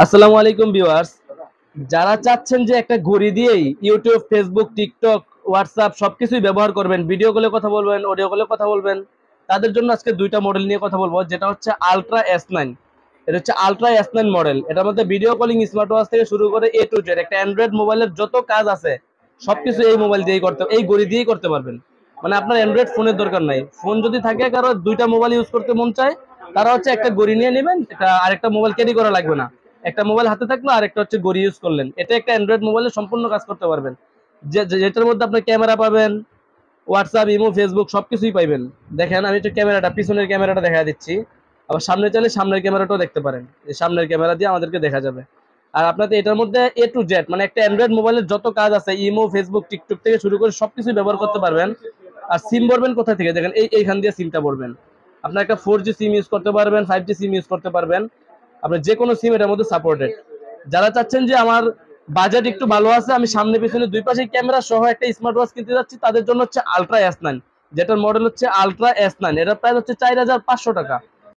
আসসালামু আলাইকুম ভিউয়ার্স, যারা চাচ্ছেন যে একটা ঘড়ি দিয়েই ইউটিউব, ফেসবুক, টিকটক, হোয়াটসঅ্যাপ সবকিছুই ব্যবহার করবেন, ভিডিও কলে কথা বলবেন, অডিও কলে কথা বলবেন, তাদের জন্য আজকে দুইটা মডেল নিয়ে কথা বলবো। যেটা হচ্ছে আলট্রা S9। এটা হচ্ছে আলট্রা S9 মডেল। এটার মধ্যে ভিডিও কলিং, স্মার্ট ওয়াচ থেকে শুরু করে A to Z একটা অ্যান্ড্রয়েড মোবাইলের যত কাজ আছে সবকিছু এই মোবাইল দিয়েই করতে, এই ঘড়ি দিয়েই করতে পারবেন। মানে আপনার অ্যান্ড্রয়েড ফোনের দরকার নাই। ফোন যদি থাকে কারো দুইটা মোবাইল ইউজ করতে মন চায়, তারা হচ্ছে একটা ঘড়ি নিয়ে নেবেন, এটা আরেকটা মোবাইল ক্যারি করা লাগবে না। একটা মোবাইল হাতে থাকলো, আরেকটা হচ্ছে ঘড়ি ইউজ করলেন, এটা একটা অ্যান্ড্রয়েড মোবাইলে সম্পূর্ণ কাজ করতে পারবেন। যেটার মধ্যে আপনার ক্যামেরা পাবেন, হোয়াটসঅ্যাপ, ইমো, ফেসবুক সবকিছুই পাইবেন। দেখেন আমি একটু ক্যামেরাটা, পিছনের ক্যামেরাটা দেখা দিচ্ছি। আবার সামনে চাইলে সামনের ক্যামেরাটাও দেখতে পারেন, এই সামনের ক্যামেরা দিয়ে আমাদেরকে দেখা যাবে। আর আপনাদের এটার মধ্যে A to Z মানে একটা অ্যান্ড্রয়েড মোবাইলের যত কাজ আছে, ইমো, ফেসবুক, টিকটক থেকে শুরু করে সবকিছুই ব্যবহার করতে পারবেন। আর সিম ভরবেন কোথা থেকে, দেখেন এইখান দিয়ে সিমটা ভরবেন। আপনার একটা 4G সিম ইউজ করতে পারবেন, 5G সিম ইউজ করতে পারবেন। আপনার যে কোনো সিম এটার মধ্যে সাপোর্টেড। যারা চাচ্ছেন যে আমার বাজেট একটু ভালো আছে, আমি সামনে পিছনে দুই পাশে ক্যামেরা সহ একটা স্মার্ট ওয়াচ কিনতে যাচ্ছি, তাদের জন্য হচ্ছে আলট্রা S9, যেটার মডেল হচ্ছে আলট্রা S9। এটার প্রাইস হচ্ছে 4500 টাকা।